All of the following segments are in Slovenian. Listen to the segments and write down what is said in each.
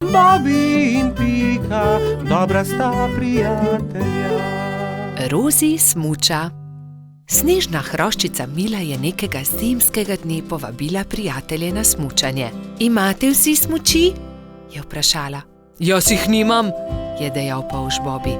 Bobby in Pika, dobra sta prijatelja. Rozi smuča. Snežna hroščica Mila je nekega zimskega dne povabila prijatelje na smučanje. Imate vsi smuči? Je vprašala. Jaz jih nimam, je dejal polž Bobby.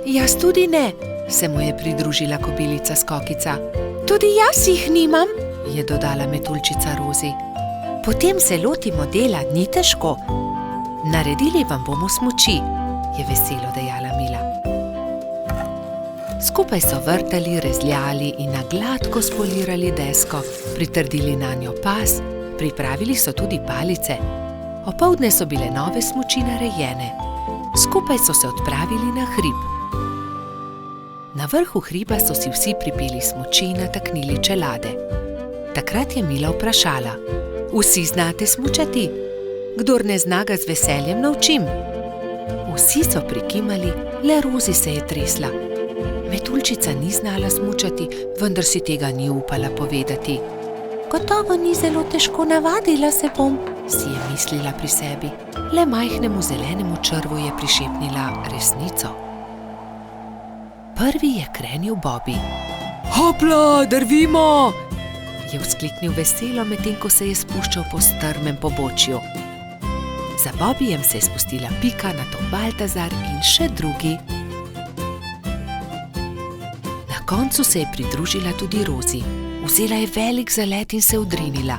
Jaz tudi ne, se mu je pridružila kobilica Skokica. Tudi jaz jih nimam, je dodala metuljčica Rozi. Potem se lotimo dela, ni težko. Naredili vam bomo smuči, je veselo dejala Mila. Skupaj so vrtali, rezljali in na gladko spolirali desko, pritrdili nanjo pas, pripravili so tudi palice. Opoldne so bile nove smuči narejene. Skupaj so se odpravili na hrib. Na vrhu hriba so si vsi pripeli smuči in nataknili čelade. Takrat je Mila vprašala. Vsi znate smučati? Kdor ne zna, ga z veseljem naučim. Vsi so prikimali, le Rozi se je tresla. Metuljčica ni znala smučati, vendar si tega ni upala povedati. Gotovo ni zelo težko, navadila se bom, si je mislila pri sebi. Le majhnemu zelenemu črvu je prišepnila resnico. Prvi je krenil Bobby. Hopla, drvimo! Je vzkliknil veselo, medtem ko se je spuščal po strmem pobočju. Za Bobbyjem se je spustila Pika, nato Baltazar in še drugi. Na koncu se je pridružila tudi Rozi. Vzela je velik zalet in se odrinila.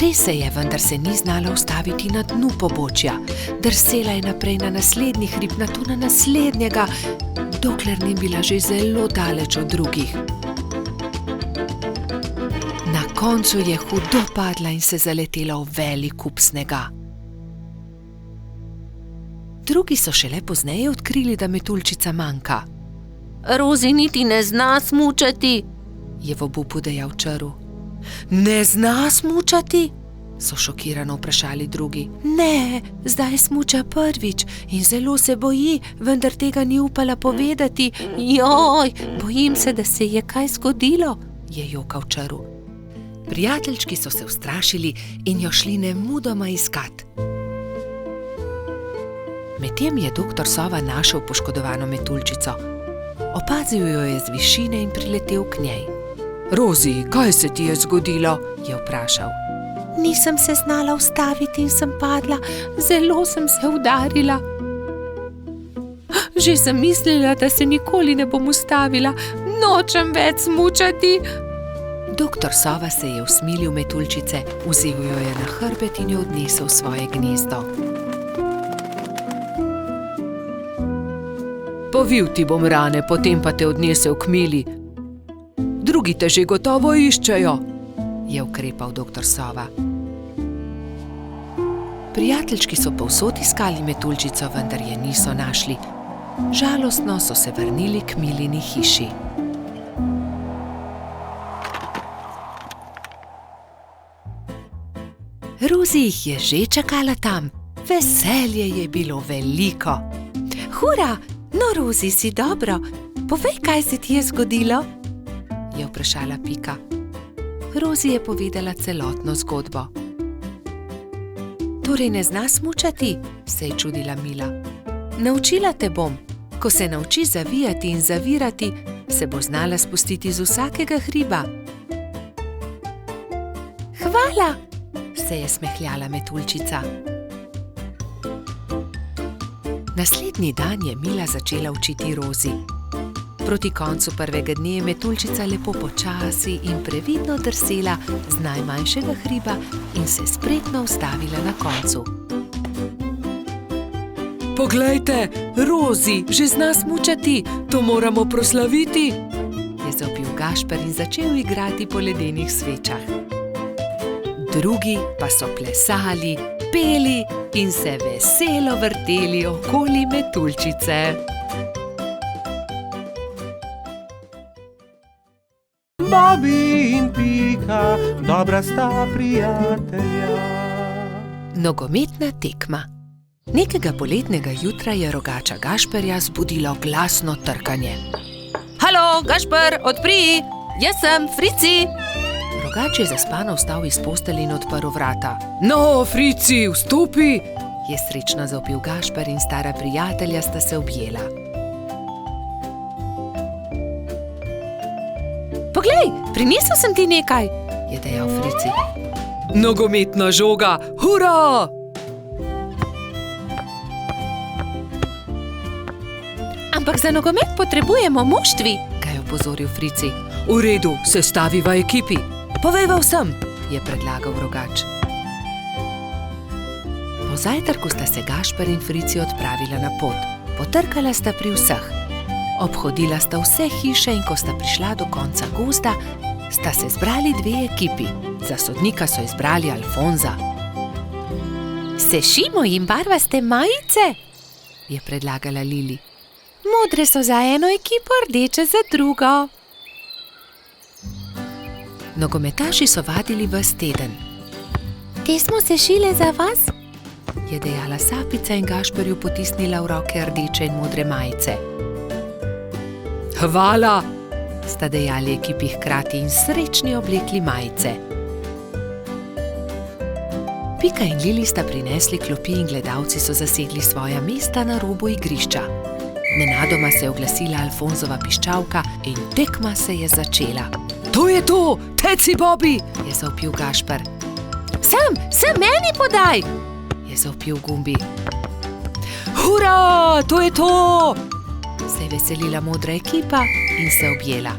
Res se je, vendar se ni znala ustaviti na dnu pobočja. Drsela je naprej na naslednji hrib, nato na naslednjega, dokler ni bila že zelo daleč od drugih. Na koncu je hudo padla in se zaletela v velik kup snega. Drugi so šele pozneje odkrili, da metuljčica manjka. Rozi niti ne zna smučati, je v obupu dejal črv. Ne zna smučati? So šokirano vprašali drugi. Ne, zdaj smuča prvič in zelo se boji, vendar tega ni upala povedati. Joj, bojim se, da se je kaj zgodilo, je jokal črv. Prijateljčki so se ustrašili in jo šli nemudoma iskat. Medtem je doktor Sova našel poškodovano metuljčico. Opazil jo je z višine in priletel k njej. Rozi, kaj se ti je zgodilo? Je vprašal. Nisem se znala ustaviti in sem padla, zelo sem se udarila. Že sem mislila, da se nikoli ne bom ustavila, nočem več smučati. Doktor Sova se je usmilil metuljčice, vzel jo je na hrbet in jo odnesel v svoje gnezdo. Povil ti bom rane, potem pa te odnesel k Mili. Drugi te že gotovo iščejo, je ukrepal doktor Sova. Prijateljčki so povsod iskali metuljčico, vendar je niso našli. Žalostno so se vrnili k Milini hiši. Rozi jih je že čakala tam. Veselje je bilo veliko. Hura! No, Rozi, si dobro. Povej, kaj se ti je zgodilo? Je vprašala Pika. Rozi je povedala celotno zgodbo. Torej ne zna smučati? Se je čudila Mila. Naučila te bom. Ko se nauči zavijati in zavirati, se bo znala spustiti z vsakega hriba. Hvala, se je smehljala metuljčica. Naslednji dan je Mila začela učiti Rozi. Proti koncu prvega dne je metuljčica lepo počasi in previdno drsela z najmanjšega hriba in se spretno ustavila na koncu. Poglejte, Rozi že zna smučati, to moramo proslaviti, je zavpil Gašper in začel igrati po ledenih svečah. Drugi pa so plesali, peli in se veselo vrteli okoli metuljčice. Bobby in Pika, dobra sta prijatelja. Nogometna tekma. Nekega poletnega jutra je rogača Gašperja zbudilo glasno trkanje. Halo, Gašper, odpri! jaz sem Frici! Rogač je zaspano vstal iz postelje in odprl vrata. No, Frici, vstopi! Je srečno zavpil Gašper in stara prijatelja sta se objela. Poglej, prinesel sem ti nekaj, je dejal Frici. Nogometna žoga, hura! Ampak za nogomet potrebujemo moštvi, ga je opozoril Frici. V redu, sestaviva ekipi. Povejva vsem, je predlagal Rogač. Po zajtrku sta se Gašper in Frici odpravila na pot. Potrkala sta pri vseh. Obhodila sta vse hiše in ko sta prišla do konca gozda, sta se zbrali dve ekipi. Za sodnika so izbrali Alfonza. Sešimo jim barvaste majice, je predlagala Lili. Modre so za eno ekipo, rdeče za drugo. Nogometaši so vadili ves teden. Te smo sešile za vas, je dejala Sapica in Gašperju potisnila v roke rdeče in modre majice. Hvala, sta dejali ekipi hkrati in srečni oblekli majice. Pika in Lili sta prinesli klopi in gledalci so zasedli svoja mesta na robu igrišča. Nenadoma se je oglasila Alfonzova piščalka in tekma se je začela. To je to, teci Bobi, je zavpil Gašper. Sem meni podaj, je zavpil Gumbi. Hura, to je to, se je veselila modra ekipa in se objela.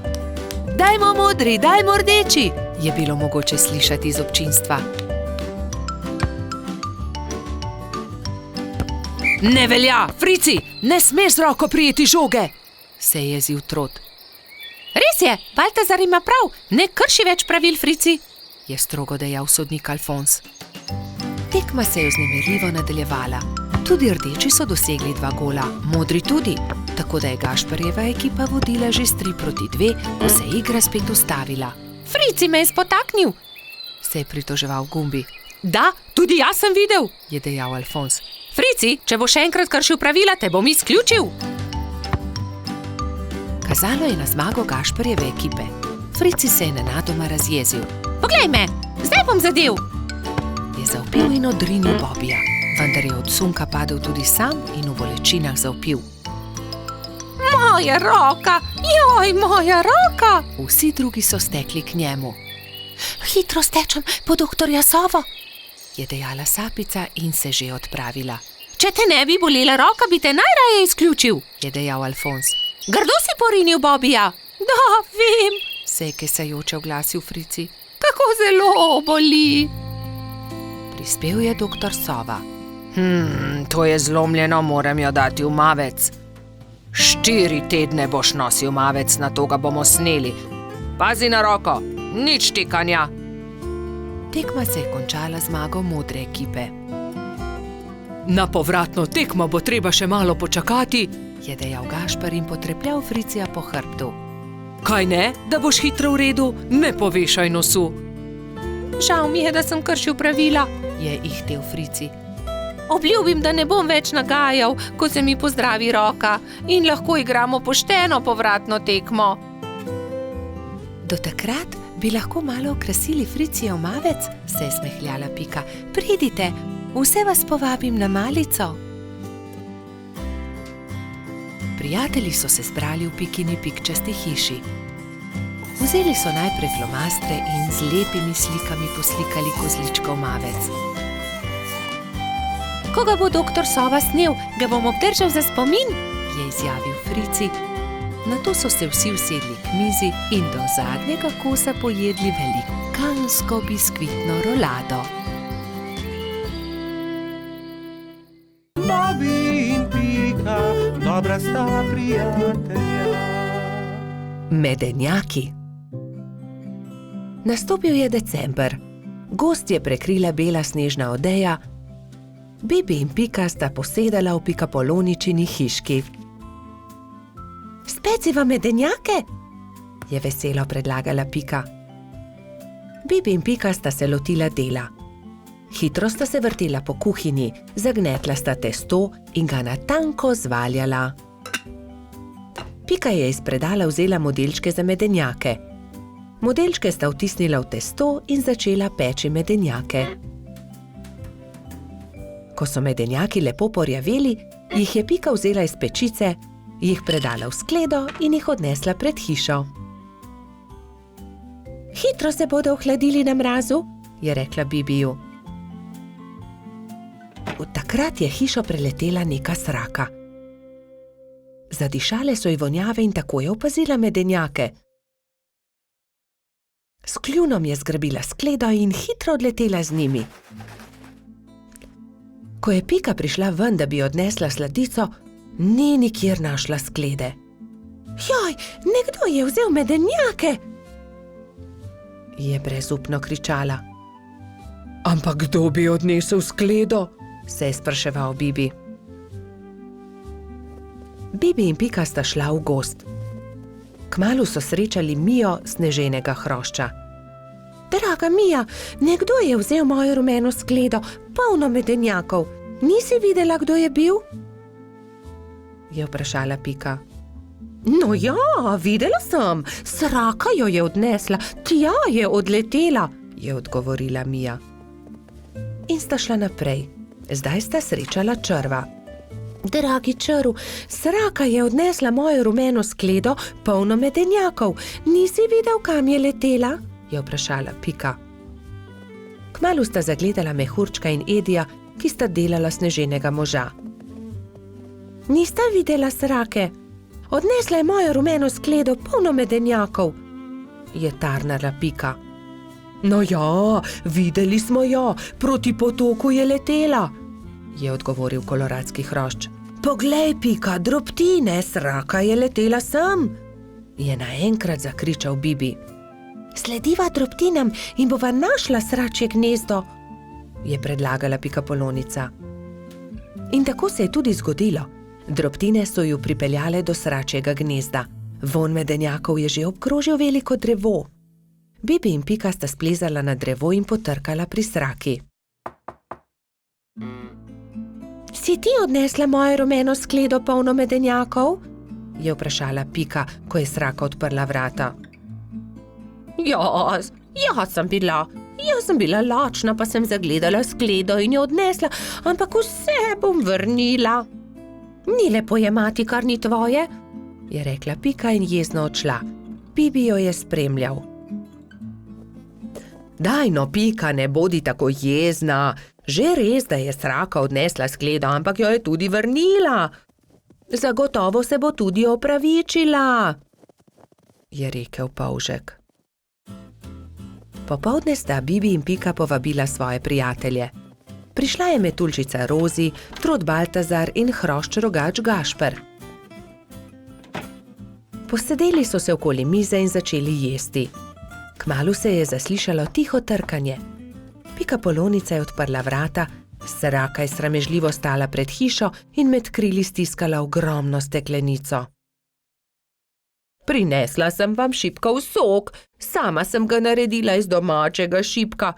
Dajmo modri, dajmo rdeči, je bilo mogoče slišati iz občinstva. Ne velja, Frici, ne smeš z roko prijeti žoge, se je jezil Trot. Res je, Baltazar ima prav, ne krši več pravil, Frici, je strogo dejal sodnik Alfons. Tekma se je vznemirljivo nadaljevala. Tudi rdeči so dosegli 2 gola, modri tudi, tako da je Gašperjeva ekipa vodila že s 3-2, ko se je igra spet ustavila. Frici me je spotaknil, se je pritoževal Gumbi. Da, tudi jaz sem videl, je dejal Alfons. Frici, če bo še enkrat kršil pravila, te bom izključil. Kazalo je na zmago Gašperjeve ekipe. Frici se je nenadoma razjezil. Poglej me, zdaj bom zadel, je zavpil in odrinil Bobija, vendar je od sunka padel tudi sam in v bolečinah zavpil. Moja roka, joj, moja roka! Vsi drugi so stekli k njemu. Hitro stečem po doktorja Sovo, je dejala Sapica in se že odpravila. Če te ne bi bolela roka, bi te najraje izključil, je dejal Alfons. Grdo si porinil Bobija. Da, vem, se je kesajoče oglasil Frici. Kako zelo boli. Prispel je doktor Sova. To je zlomljeno, moram jo dati v mavec. 4 tedne boš nosil mavec, na to ga bomo sneli. Pazi na roko, nič tikanja. Tekma se je končala zmago modre ekipe. Na povratno tekmo bo treba še malo počakati, je dejal Gašper in potrepljal Fricija po hrbtu. Kaj ne, da boš hitro v redu, ne povešaj nosu. Žal mi je, da sem kršil pravila, je ihtel Frici. Obljubim, da ne bom več nagajal, ko se mi pozdravi roka in lahko igramo pošteno povratno tekmo. Do takrat bi lahko malo okrasili Fricijev mavec, se je smehljala Pika. Pridite, vse vas povabim na malico. Prijatelji so se zbrali v Pikini pikčasti hiši. Vzeli so najprej flomastre in z lepimi slikami poslikali kozličkov mavec. Ko ga bo doktor Sova snel, ga bom obdržal za spomin, je izjavil Frici. Nato so se vsi usedli k mizi in do zadnjega kosa pojedli velikansko biskvitno rolado. Bobi in Pika, dobra sta prijatelja. Medenjaki. Nastopil je december. Gozd je prekrila bela snežna odeja. Bibi in Pika sta posedala v Pikapoloničini hiški. Speciva medenjake, je veselo predlagala Pika. Bibi in Pika sta se lotila dela. Hitro sta se vrtela po kuhinji, zagnetla sta testo in ga natanko zvaljala. Pika je iz predala vzela modelčke za medenjake. Modelčke sta vtisnila v testo in začela peči medenjake. Ko so medenjaki lepo porjaveli, jih je Pika vzela iz pečice, jih predala v skledo in jih odnesla pred hišo. Hitro se bodo ohladili na mrazu, je rekla Bibiju. Od takrat je hišo preletela neka sraka. Zadišale so ji vonjave in tako je opazila medenjake. S kljunom je zgrabila skledo in hitro odletela z njimi. Ko je Pika prišla ven, da bi odnesla sladico, ni nikjer našla sklede. Joj, nekdo je vzel medenjake! Je brezupno kričala. Ampak kdo bi odnesel skledo? Se je spraševal Bibi. Bibi in Pika sta šla v gozd. Kmalu so srečali Mijo sneženega hrošča. Draga Mija, nekdo je vzel mojo rumeno skledo, polno medenjakov. Nisi videla, kdo je bil? Je vprašala Pika. No ja, videla sem, sraka jo je odnesla, tja je odletela, je odgovorila Mija. In sta šla naprej. Zdaj sta srečala črva. Dragi črv, sraka je odnesla mojo rumeno skledo, polno medenjakov. Nisi videl, kam je letela? Je vprašala Pika. Kmalu sta zagledala Mehurčka in Edija, ki sta delala sneženega moža. Nista videla srake? Odnesla je mojo rumeno skledo, polno medenjakov, je tarnala Pika. No ja, videli smo jo, proti potoku je letela, je odgovoril koloradski hrošč. Poglej, Pika, drobtine, sraka je letela sem, je naenkrat zakričal Bibi. Slediva drobtinam in bova našla sračje gnezdo, je predlagala Pikapolonica. In tako se je tudi zgodilo. Drobtine so ju pripeljale do sračjega gnezda. Vonj medenjakov je že obkrožil veliko drevo. Bibi in Pika sta splezala na drevo in potrkala pri sraki. Si ti odnesla mojo rumeno skledo, polno medenjakov? Je vprašala Pika, ko je sraka odprla vrata. Jaz sem bila lačna, pa sem zagledala skledo in jo odnesla, ampak vse bom vrnila. Ni lepo jemati, kar ni tvoje, je rekla Pika in jezno odšla. Bibi jo je spremljal. Daj no, Pika, ne bodi tako jezna. Že res, da je sraka odnesla skledo, ampak jo je tudi vrnila. Zagotovo se bo tudi opravičila, je rekel polžek. Popoldne sta Bibi in Pika povabila svoje prijatelje. Prišla je metuljčica Rozi, trod Baltazar in hrošč rogač Gašper. Posedeli so se okoli mize in začeli jesti. Kmalu se je zaslišalo tiho trkanje. Pikapolonica je odprla vrata, sraka je sramežljivo stala pred hišo in med krili stiskala ogromno steklenico. Prinesla sem vam šipkov sok, sama sem ga naredila iz domačega šipka.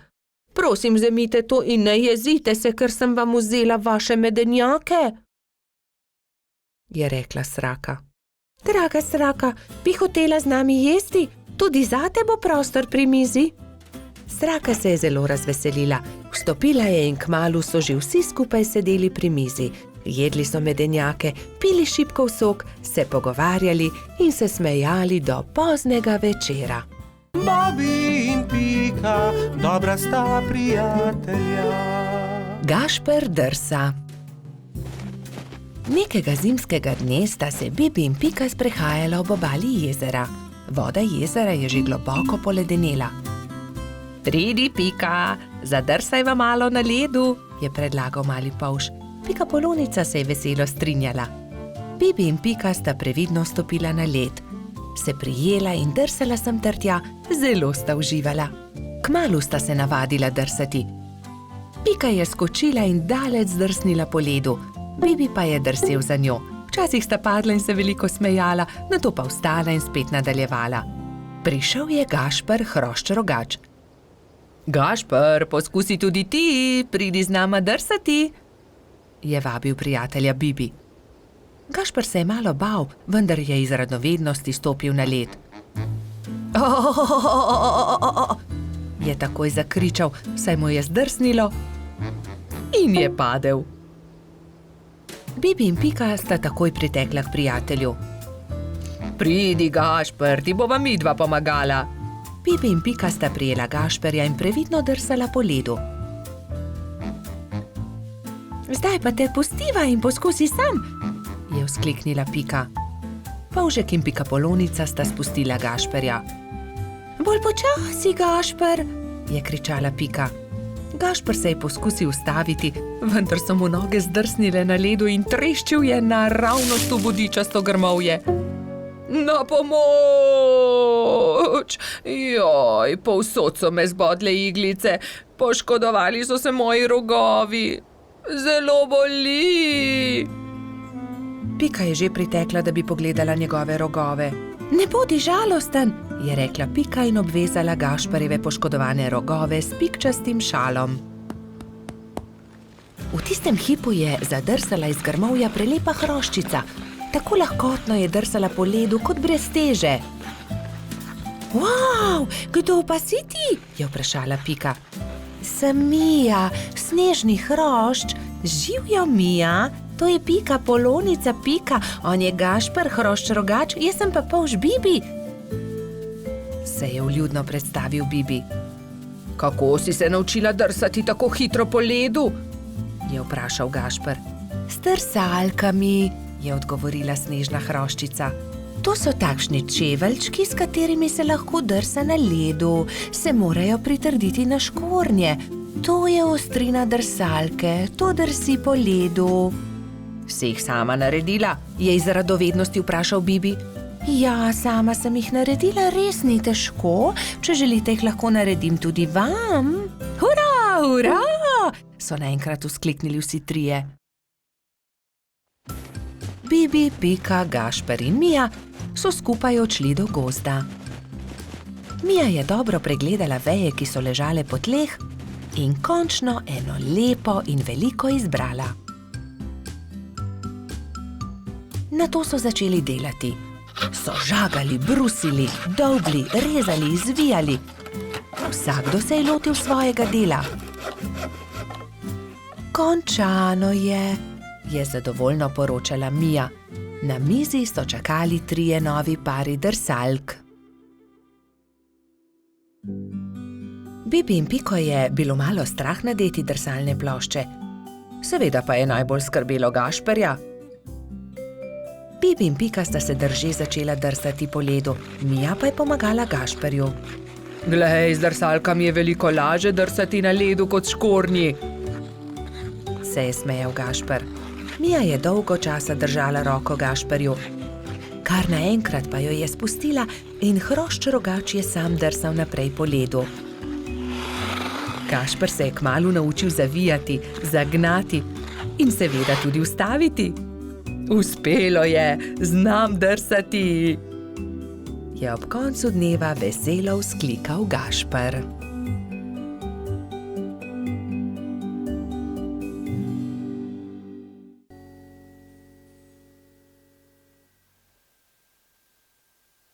Prosim, vzemite to in ne jezite se, ker sem vam vzela vaše medenjake, je rekla sraka. Draga sraka, bi hotela z nami jesti? Tudi zate bo prostor pri mizi. Sraka se je zelo razveselila. Vstopila je in kmalu so že vsi skupaj sedeli pri mizi. Jedli so medenjake, pili šipkov sok, se pogovarjali in se smejali do poznega večera. Bobby in Pika, dobra sta prijatelja. Gašper drsa. Nekega zimskega dne sta se Bibi in Pika sprehajala ob obali jezera. Voda jezera je že globoko poledenela. Pridi, Pika, zadrsajva malo na ledu, je predlagal mali polž. Pikapolonica se je veselo strinjala. Bibi in Pika sta previdno stopila na led. Se prijela in drsala sem ter tja, zelo sta uživala. Kmalu sta se navadila drsati. Pika je skočila in daleč zdrsnila po ledu, Bibi pa je drsel za njo. Včasih sta padla in se veliko smejala, nato pa vstala in spet nadaljevala. Prišel je Gašper, hrošč rogač. Gašper, poskusi tudi ti, pridi z nama drsati, je vabil prijatelja Bibi. Gašper se je malo bal, vendar je iz radovednosti stopil na led. Je takoj zakričal, saj mu je zdrsnilo in je padel. Bibi in Pika sta takoj pritekla k prijatelju. Pridi, Gašper, ti bova midva pomagala. Bibi in Pika sta prijela Gašperja in previdno drsala po ledu. Zdaj pa te pustiva in poskusi sam, je vzkliknila Pika. Polžek in Pikapolonica sta spustila Gašperja. Bolj počasi, Gašper, je kričala Pika. Gašper se je poskusil ustaviti, vendar so mu noge zdrsnile na ledu in treščil je naravnost v bodičasto grmovje. Na pomoč! Joj, povsod so me zbodle iglice, poškodovali so se moji rogovi. Zelo boli! Pika je že pritekla, da bi pogledala njegove rogove. Ne bodi žalosten, je rekla Pika in obvezala Gašperjeve poškodovane rogove s pikčastim šalom. V tistem hipu je zadrsala iz grmovja prelepa hroščica. Tako lahkotno je drsala po ledu kot brez teže. Wow, kdo pa si ti? Je vprašala Pika. Sem Mija, snežni hrošč. Živjo, Mija, to je Pikapolonica Pika, on je Gašper, hrošč rogač, jaz sem pa polž Bibi. Se je vljudno predstavil Bibi. Kako si se naučila drsati tako hitro po ledu? Je vprašal Gašper. S drsalkami, je odgovorila snežna hroščica. To so takšni čeveljčki, s katerimi se lahko drsa na ledu. Se morajo pritrditi na škornje. To je ostrina drsalke, to drsi po ledu. Si jih sama naredila? Je iz radovednosti vprašal Bibi. Ja, sama sem jih naredila, res ni težko. Če želite, jih lahko naredim tudi vam. Hurra, hurra! So naenkrat vzkliknili vsi trije. Bibi, Pika, Gašper in Mija so skupaj odšli do gozda. Mija je dobro pregledala veje, ki so ležale po tleh, in končno eno lepo in veliko izbrala. Nato so začeli delati. So žagali, brusili, dolgli, rezali, zvijali. Vsakdo se je lotil svojega dela. Končano je zadovoljno poročala Mija. Na mizi so čakali trije novi pari drsalk. Bibi in Piko je bilo malo strah nadeti drsalne plošče. Seveda pa je najbolj skrbelo Gašperja. Bibi in Pika sta se drže začela drsati po ledu, Mija pa je pomagala Gašperju. Glej, z drsalkami je veliko laže drsati na ledu kot škornji, se je smejal Gašper. Mija je dolgo časa držala roko Gašperju. Kar naenkrat pa jo je spustila in hrošč rogač je sam drsal naprej po ledu. Gašper se je kmalu naučil zavijati, zagnati in seveda tudi ustaviti. Uspelo je, znam drsati, je ob koncu dneva veselo vzklikal Gašper.